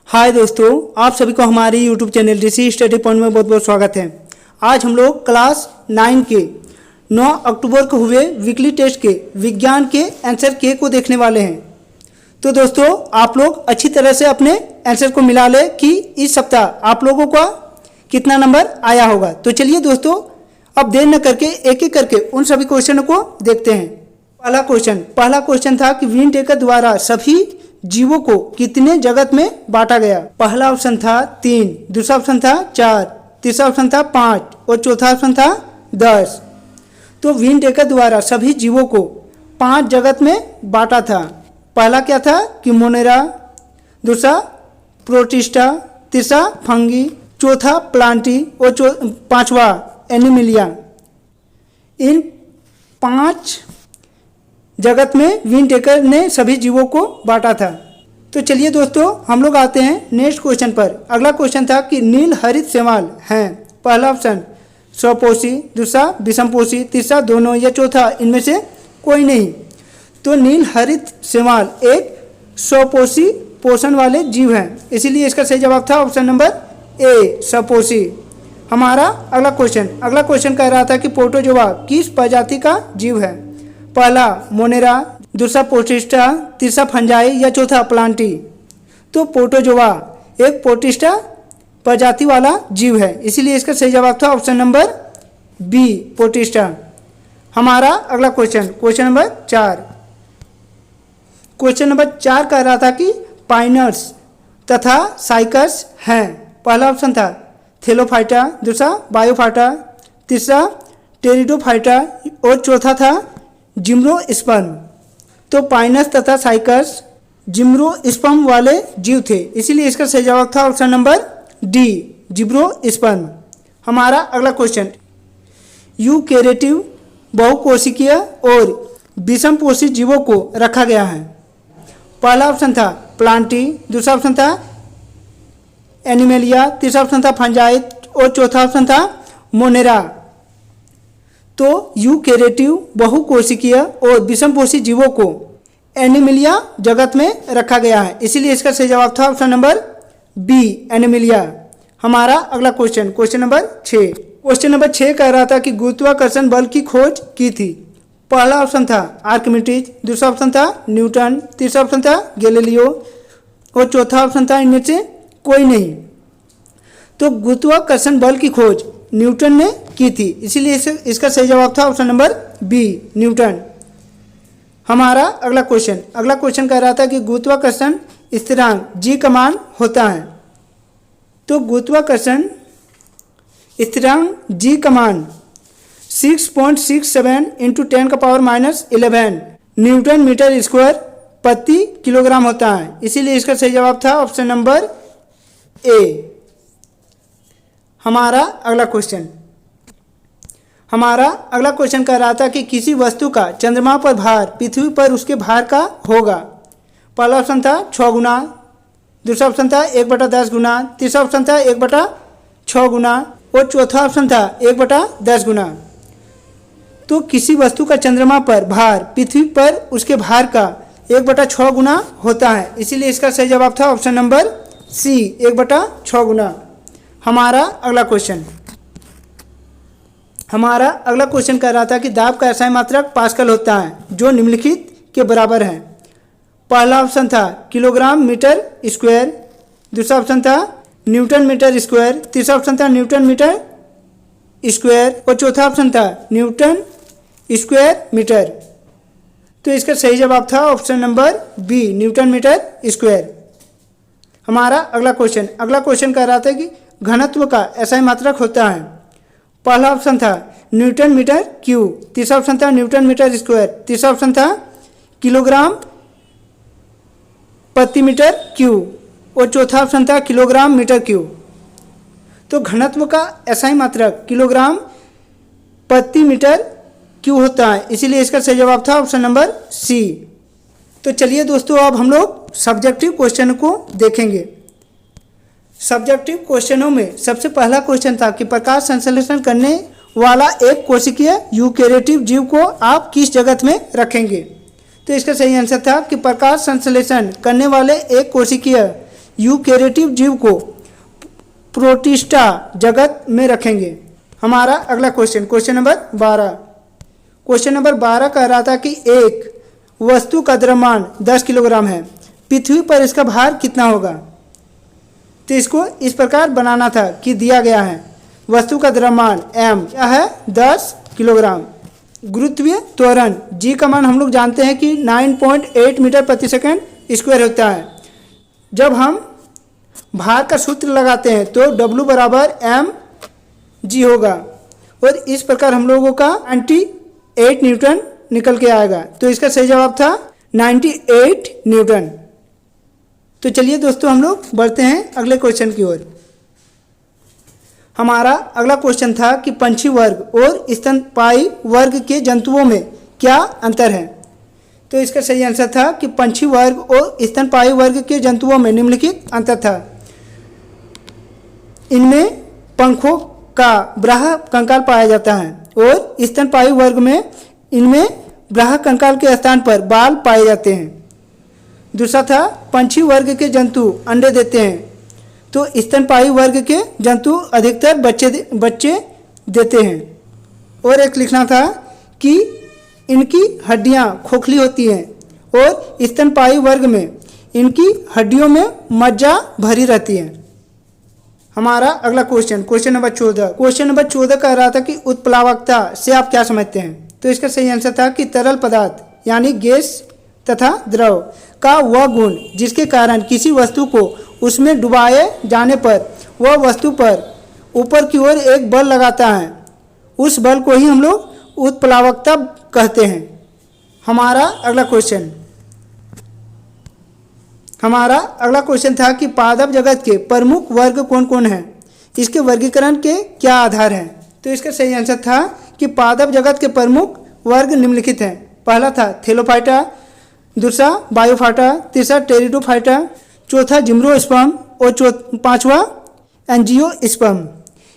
हाय दोस्तों, आप सभी को हमारी यूट्यूब चैनल ऋषि स्टडी पॉइंट में बहुत बहुत स्वागत है। आज हम लोग क्लास 9 के 9 अक्टूबर को हुए वीकली टेस्ट के विज्ञान के आंसर के को देखने वाले हैं। तो दोस्तों, आप लोग अच्छी तरह से अपने आंसर को मिला ले कि इस सप्ताह आप लोगों का कितना नंबर आया होगा। तो चलिए दोस्तों, अब देर न करके एक एक करके उन सभी क्वेश्चनों को देखते हैं। पहला क्वेश्चन था कि विन टेकर द्वारा सभी जीवों को कितने जगत में बांटा गया। पहला ऑप्शन था 3, दूसरा ऑप्शन था 4, तीसरा ऑप्शन था 5 और चौथा ऑप्शन था 10। तो विन टेकर द्वारा सभी जीवों को 5 जगत में बांटा था। पहला क्या था कि मोनेरा, दूसरा प्रोटिस्टा, तीसरा फंगी, चौथा प्लांटी और पांचवा एनिमिलिया। इन 5 जगत में विन टेकर ने सभी जीवों को बांटा था। तो चलिए दोस्तों, हम लोग आते हैं नेक्स्ट क्वेश्चन पर। अगला क्वेश्चन था कि नील हरित शैवाल हैं। पहला ऑप्शन स्वपोषी, दूसरा विषमपोषी, तीसरा दोनों या चौथा इनमें से कोई नहीं। तो नील हरित शैवाल एक स्वपोषी पोषण वाले जीव हैं, इसीलिए इसका सही जवाब था ऑप्शन नंबर ए, स्वपोषी। हमारा अगला क्वेश्चन कह रहा था कि प्रोटोजोआ किस प्रजाति का जीव है। पहला मोनेरा, दूसरा प्रोटिस्टा, तीसरा फंजाई या चौथा प्लांटी। तो प्रोटोजोआ एक प्रोटिस्टा प्रजाति वाला जीव है, इसीलिए इसका सही जवाब था ऑप्शन नंबर बी, प्रोटिस्टा। हमारा अगला क्वेश्चन नंबर 4। क्वेश्चन नंबर 4 कह रहा था कि पाइनर्स तथा साइकस हैं। पहला ऑप्शन था थेलोफाइटा, दूसरा बायोफाइटा, तीसरा टेरिडोफाइटा और चौथा था जिम्नोस्पर्म। तो पाइनस तथा साइकस जिम्नोस्पर्म वाले जीव थे, इसीलिए इसका सही जवाब था ऑप्शन नंबर डी, जिम्नोस्पर्म। हमारा अगला क्वेश्चन, यूकेरेटिव बहुकोशिकीय और विषमपोषी जीवों को रखा गया है। पहला ऑप्शन था प्लांटी, दूसरा ऑप्शन था एनिमेलिया, तीसरा ऑप्शन था फंजाई और चौथा ऑप्शन था मोनेरा। तो यूकेरेटिव बहुकोशिकीय और विषमपोषी जीवों को एनिमिलिया जगत में रखा गया है, इसीलिए इसका सही जवाब था ऑप्शन नंबर बी, एनिमिलिया। हमारा अगला क्वेश्चन नंबर 6। क्वेश्चन नंबर 6 कह रहा था कि गुरुत्वाकर्षण बल की खोज की थी। पहला ऑप्शन था आर्किमिडीज, दूसरा ऑप्शन था न्यूटन, तीसरा ऑप्शन था गैलीलियो और चौथा ऑप्शन था इनमें से कोई नहीं। तो गुरुत्वाकर्षण बल की खोज न्यूटन ने की थी, इसीलिए इसका सही जवाब था ऑप्शन नंबर बी, न्यूटन। हमारा अगला क्वेश्चन कह रहा था कि गुरुत्वाकर्षण स्थिरांक जी का मान होता है। तो गुरुत्वाकर्षण स्थिरांक जी का मान 6.67 × 10⁻11 न्यूटन मीटर स्क्वायर प्रति किलोग्राम होता है, इसीलिए इसका सही जवाब था ऑप्शन नंबर ए। हमारा अगला क्वेश्चन कह रहा था कि किसी वस्तु का चंद्रमा पर भार पृथ्वी पर उसके भार का होगा। पहला ऑप्शन था 6 गुना, दूसरा ऑप्शन था 1/10 गुना, तीसरा ऑप्शन था 1/6 गुना और चौथा ऑप्शन था 1/10 गुना। तो किसी वस्तु का चंद्रमा पर भार पृथ्वी पर उसके भार का 1/6 गुना होता है, इसीलिए इसका सही जवाब था ऑप्शन नंबर सी, 1/6 गुना। हमारा अगला क्वेश्चन कह रहा था कि दाब का SI मात्रक पास्कल होता है, जो निम्नलिखित के बराबर है। पहला ऑप्शन था किलोग्राम मीटर स्क्वायर, दूसरा ऑप्शन था न्यूटन मीटर स्क्वायर, तीसरा ऑप्शन था न्यूटन मीटर स्क्वायर और चौथा ऑप्शन था न्यूटन स्क्वायर मीटर। तो इसका सही जवाब था option number B, newton meter square. हमारा अगला क्वेश्चन कह रहा था कि घनत्व का SI मात्रक होता है। पहला ऑप्शन था न्यूटन मीटर क्यूब, तीसरा ऑप्शन था न्यूटन मीटर स्क्वायर, तीसरा ऑप्शन था किलोग्राम प्रति मीटर क्यूब और चौथा ऑप्शन था किलोग्राम मीटर क्यूब। तो घनत्व का SI मात्रक किलोग्राम प्रति मीटर क्यूब होता है, इसीलिए इसका सही जवाब था ऑप्शन नंबर सी। तो चलिए दोस्तों, अब हम लोग सब्जेक्टिव क्वेश्चन को देखेंगे। सब्जेक्टिव क्वेश्चनों में सबसे पहला क्वेश्चन था कि प्रकाश संश्लेषण करने वाला एक कोशिकीय यूकेरेटिव जीव को आप किस जगत में रखेंगे। तो इसका सही आंसर था कि प्रकाश संश्लेषण करने वाले एक कोशिकीय यूकेरियोटिक जीव को प्रोटिस्टा जगत में रखेंगे। हमारा अगला क्वेश्चन नंबर 12। क्वेश्चन नंबर 12 कह रहा था कि एक वस्तु का द्रव्यमान 10 किलोग्राम है, पृथ्वी पर इसका भार कितना होगा। तो इसको इस प्रकार बनाना था कि दिया गया है वस्तु का द्रव्यमान m क्या है 10 किलोग्राम। गुरुत्वीय त्वरण g का मान हम लोग जानते हैं कि 9.8 मीटर प्रति सेकंड स्क्वायर होता है। जब हम भार का सूत्र लगाते हैं तो W बराबर mg होगा और इस प्रकार हम लोगों का 98 न्यूटन निकल के आएगा। तो इसका सही जवाब था 98 न्यूटन। तो चलिए दोस्तों हम लोग बढ़ते हैं अगले क्वेश्चन की ओर। हमारा अगला क्वेश्चन था कि पंछी वर्ग और स्तनपायी वर्ग के जंतुओं में क्या अंतर है। तो इसका सही आंसर था कि पंछी वर्ग और स्तनपायी वर्ग के जंतुओं में निम्नलिखित अंतर था। इनमें पंखों का ब्राह कंकाल पाया जाता है और स्तनपायी वर्ग में इनमें ब्राह कंकाल के स्थान पर बाल पाए जाते हैं। दूसरा था पंछी वर्ग के जंतु अंडे देते हैं तो स्तनपायी वर्ग के जंतु अधिकतर बच्चे देते हैं। और एक लिखना था कि इनकी हड्डियां खोखली होती हैं और स्तनपायी वर्ग में इनकी हड्डियों में मज्जा भरी रहती है। हमारा अगला क्वेश्चन नंबर 14। क्वेश्चन नंबर 14 कह रहा था कि उत्प्लावकता से आप क्या समझते हैं। तो इसका सही आंसर था कि तरल पदार्थ यानी गैस तथा द्रव का वह गुण जिसके कारण किसी वस्तु को उसमें डुबाए जाने पर वह वस्तु पर ऊपर की ओर एक बल लगाता है, उस बल को ही हम लोग उत्प्लावकता कहते हैं। हमारा अगला क्वेश्चन था कि पादप जगत के प्रमुख वर्ग कौन कौन हैं, इसके वर्गीकरण के क्या आधार हैं। तो इसका सही आंसर था कि पादप जगत के प्रमुख वर्ग निम्नलिखित हैं। पहला था थैलोफाइटा, दूसरा बायोफाइटा, तीसरा टेरिडोफाइटा, चौथा जिम्नोस्पर्म और पांचवा एंजियोस्पर्म।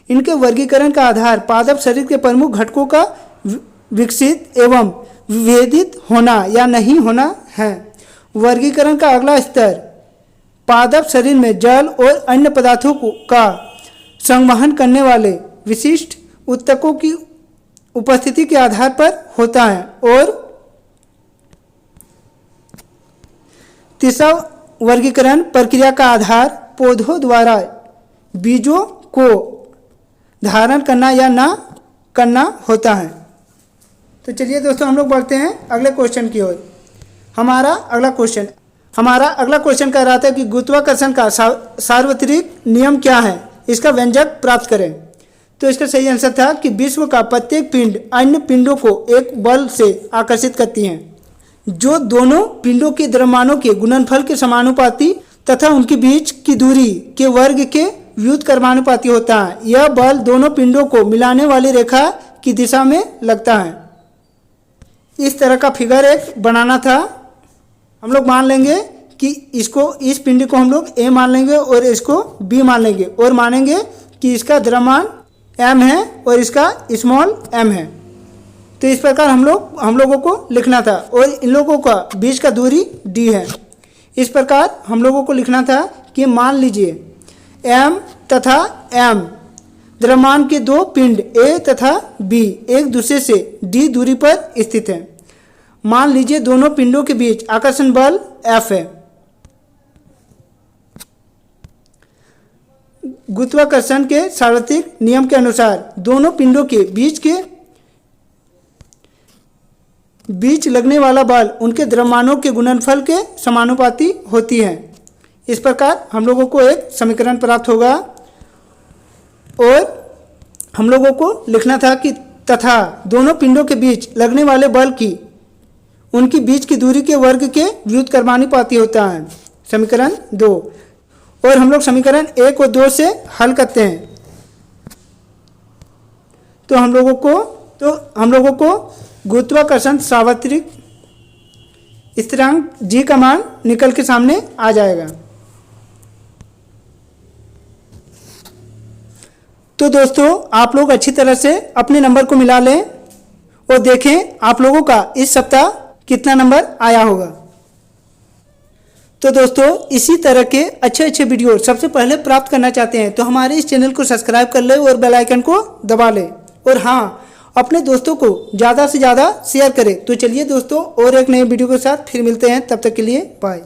इनके वर्गीकरण का आधार पादप शरीर के प्रमुख घटकों का विकसित एवं विभेदित होना या नहीं होना है। वर्गीकरण का अगला स्तर पादप शरीर में जल और अन्य पदार्थों का संवहन करने वाले विशिष्ट ऊतकों की उपस्थिति के आधार पर होता है। और तीसरा वर्गीकरण प्रक्रिया का आधार पौधों द्वारा बीजों को धारण करना या ना करना होता है। तो चलिए दोस्तों हम लोग बढ़ते हैं अगले क्वेश्चन की ओर। हमारा अगला क्वेश्चन कह रहा था कि गुरुत्वाकर्षण का सार्वत्रिक नियम क्या है, इसका व्यंजक प्राप्त करें। तो इसका सही आंसर था कि विश्व का प्रत्येक पिंड अन्य पिंडों को एक बल से आकर्षित करती हैं जो दोनों पिंडों के द्रव्यमानों के गुणनफल के समानुपाती तथा उनके बीच की दूरी के वर्ग के व्युत्क्रमानुपाती होता है। यह बल दोनों पिंडों को मिलाने वाली रेखा की दिशा में लगता है। इस तरह का फिगर एक बनाना था। हम लोग मान लेंगे कि इस पिंड को हम लोग A मान लेंगे और इसको B मान लेंगे और मानेंगे कि इसका द्रव्यमान m है और इसका स्मॉल m है। तो इस प्रकार हम लोगों को लिखना था और इन लोगों का बीच का दूरी d है। इस प्रकार हम लोगों को लिखना था कि मान लीजिए m तथा m द्रव्यमान के दो पिंड A तथा B एक दूसरे से d दूरी पर स्थित हैं। मान लीजिए दोनों पिंडों के बीच आकर्षण बल F है। गुरुत्वाकर्षण के सार्वत्रिक नियम के अनुसार दोनों पिंडों के बीच लगने वाला बल उनके द्रव्यमानों के गुणनफल के समानुपाती होती है। इस प्रकार हम लोगों को एक समीकरण प्राप्त होगा और हम लोगों को लिखना था कि तथा दोनों पिंडों के बीच लगने वाले बल की उनकी बीच की दूरी के वर्ग के व्युत्क्रमानुपाती होता है। समीकरण 2 और हम लोग समीकरण 1 और 2 से हल करते हैं तो हम लोगों को गुरुत्वाकर्षण सार्वत्रिक स्थिरांक g का मान निकल के सामने आ जाएगा। तो दोस्तों आप लोग अच्छी तरह से अपने नंबर को मिला लें और देखें आप लोगों का इस सप्ताह कितना नंबर आया होगा। तो दोस्तों इसी तरह के अच्छे अच्छे वीडियो सबसे पहले प्राप्त करना चाहते हैं तो हमारे इस चैनल को सब्सक्राइब कर ले और बेल आइकन को दबा लें। और हाँ, अपने दोस्तों को ज़्यादा से ज़्यादा शेयर करें। तो चलिए दोस्तों और एक नए वीडियो के साथ फिर मिलते हैं, तब तक के लिए बाय।